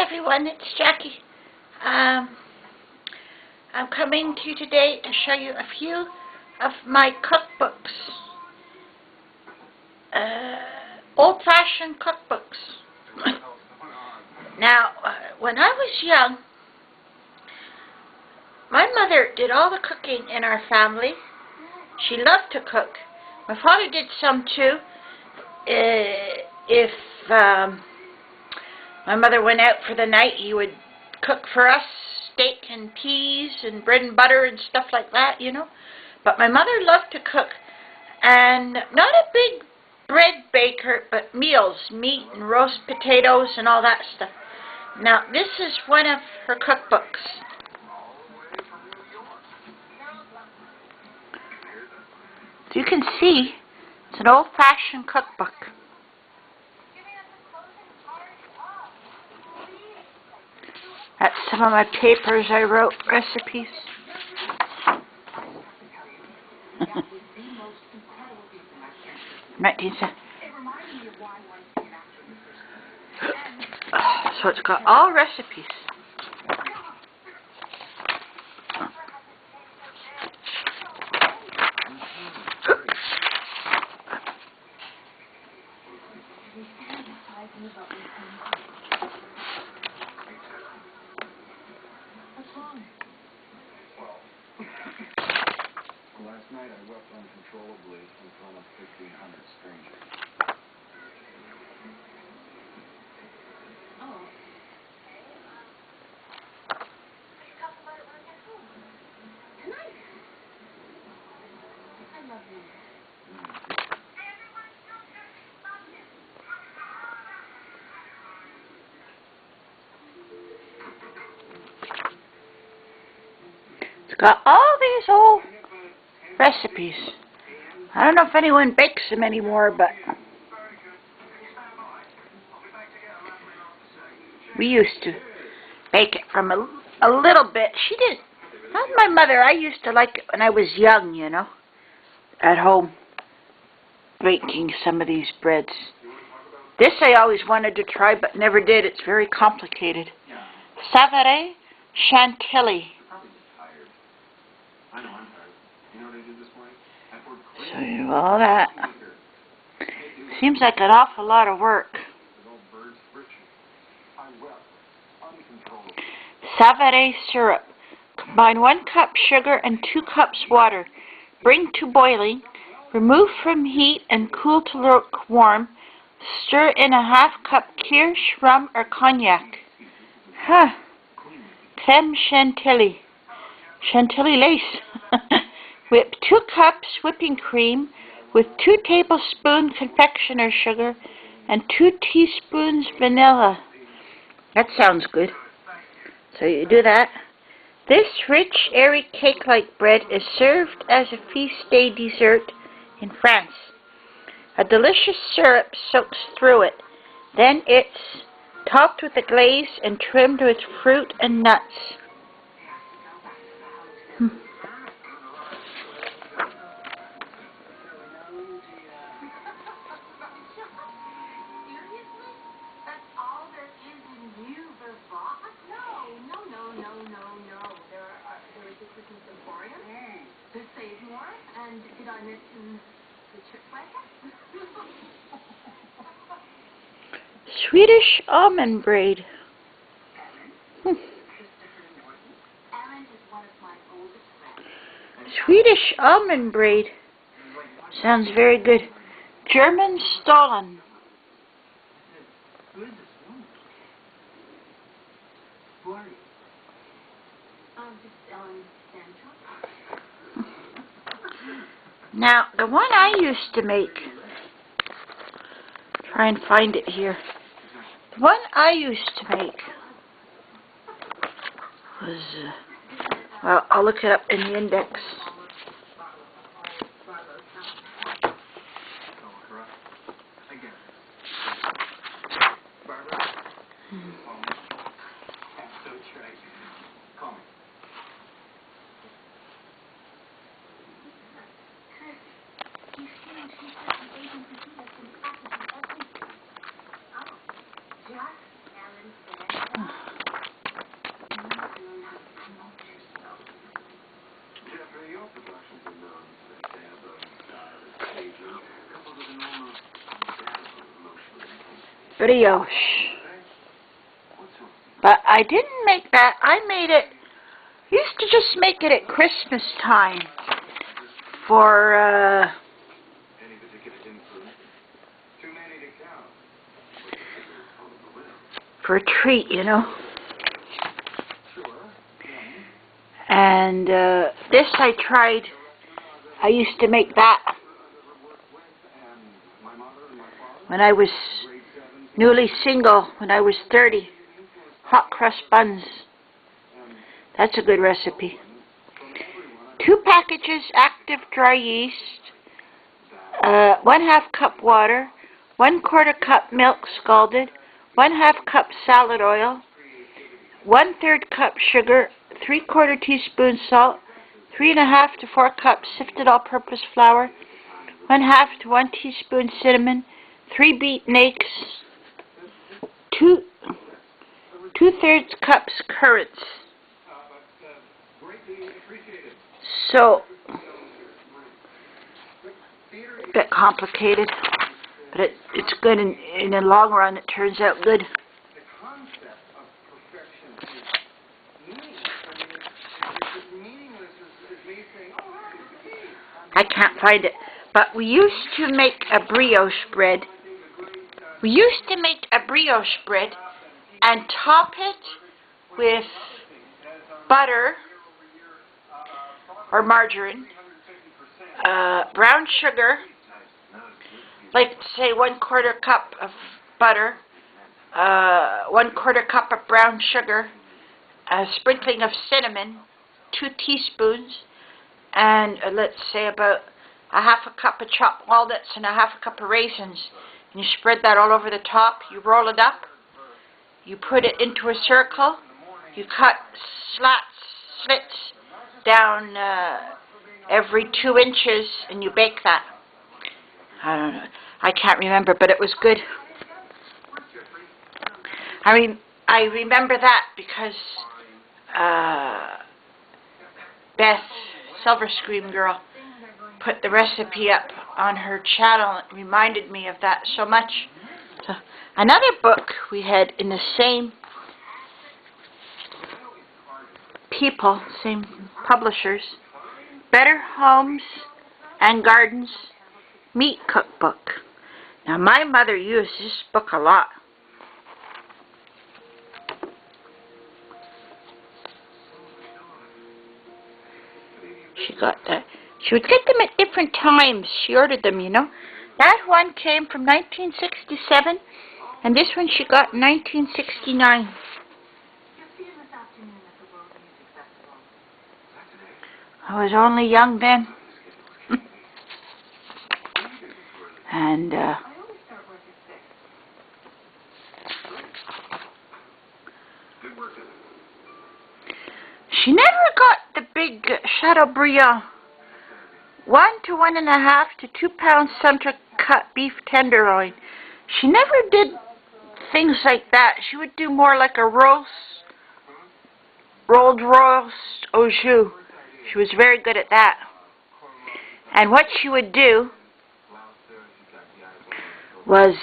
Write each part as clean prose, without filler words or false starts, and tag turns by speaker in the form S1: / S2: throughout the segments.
S1: everyone, it's Jackie. I'm coming to you today to show you a few of my cookbooks. Old-fashioned cookbooks. Now, when I was young, my mother did all the cooking in our family. She loved to cook. My father did some too. If my mother went out for the night, he would cook for us steak and peas and bread and butter and stuff like that, you know. But my mother loved to cook, and not a big bread baker, but meals, meat and roast potatoes and all that stuff. Now, this is one of her cookbooks. As you can see, it's an old-fashioned cookbook. That's some of my papers I wrote, recipes. So it's got all recipes.
S2: Last night I wept uncontrollably in front of 1,500 strangers.
S3: Oh. Talk about it when I get home. Tonight. I love you.
S1: It's got all these old recipes. I don't know if anyone bakes them anymore, but we used to bake it from a little bit. She didn't. Not my mother. I used to like it when I was young, you know, at home, baking some of these breads. This I always wanted to try, but never did. It's very complicated. Savare Chantilly.
S2: I know I'm tired. You know what I did this morning? I poured cream.
S1: So you know all that. Seems like an awful lot of work. Savare syrup. Combine 1 cup sugar and 2 cups water. Bring to boiling. Remove from heat and cool to lukewarm. Stir in a ½ cup kirsch, rum, or cognac. Creme chantilly. Chantilly lace. Whip 2 cups whipping cream with 2 tablespoons confectioner's sugar and 2 teaspoons vanilla. That sounds good. So you do that. This rich, airy cake-like bread is served as a feast day dessert in France. A delicious syrup soaks through it. Then it's topped with a glaze and trimmed with fruit and nuts.
S3: The Save More, and did I mention the chipwhacker?
S1: Swedish almond braid.
S3: Ellen is one of my oldest friends.
S1: Swedish almond braid. Sounds very good. German stollen.
S2: Who is this woman? Who are you?
S3: Just Ellen Sancho.
S1: Now, the one I used to make, try and find it here. The one I used to make was, well, I'll look it up in the index.
S3: Just Ellen
S2: Jeffrey, your productions are known for staging, coupled with enormous emotional.
S1: Brioche. But I didn't make that. I made it. Used to just make it at Christmas time for
S2: Any particular influence? Too many to count.
S1: for a treat, you know.
S2: Sure.
S1: And this I tried. I used to make that when I was newly single, when I was 30. Hot crust buns. That's a good recipe. 2 packages active dry yeast, 1/2 cup water, 1/4 cup milk scalded, 1/2 cup salad oil, 1/3 cup sugar, 3/4 teaspoon salt, 3½ to 4 cups sifted all-purpose flour, 1/2 to 1 teaspoon cinnamon, 3 beaten eggs, 2/3 cups currants. So, a bit complicated, but it's good in the long run. It turns out good.
S2: The concept of perfection is meaningless as me saying, oh, hi, it's me.
S1: I can't find it. But we used to make a brioche bread. We used to make a brioche bread and top it with butter or margarine, brown sugar, like say 1/4 cup of butter, 1/4 cup of brown sugar, a sprinkling of cinnamon, 2 teaspoons, and let's say about 1/2 cup of chopped walnuts and 1/2 cup of raisins. And you spread that all over the top. You roll it up. You put it into a circle. You cut slits down every 2 inches, and you bake that. I don't know. I can't remember, but it was good. I remember that because Beth, SilverScreamGrl, put the recipe up on her channel. It reminded me of that so much. So, another book we had in the same people, same publishers, Better Homes and Gardens Meat Cookbook. Now my mother used this book a lot. She got that. She would get them at different times. She ordered them, you know. That one came from 1967, and this one she got in 1969. I was only young then. And she never got the big Chateaubriand 1 to 1½ to 2 pound center cut beef tenderloin. She never did things like that. She would do more like a rolled roast au jus. She was very good at that. And what she would do was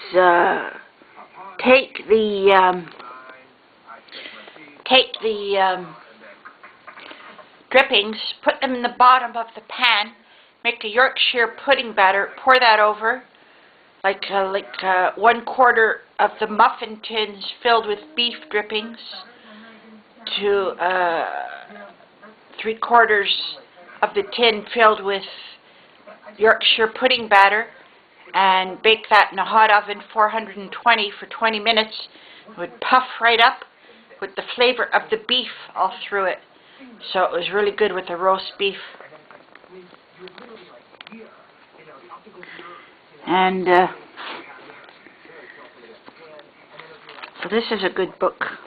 S1: take the drippings, put them in the bottom of the pan, make a Yorkshire pudding batter, pour that over, like 1/4 of the muffin tins filled with beef drippings to 3/4 of the tin filled with Yorkshire pudding batter, and bake that in a hot oven, 420 for 20 minutes. It would puff right up with the flavor of the beef all through it. So it was really good with the roast beef. And so this is a good book.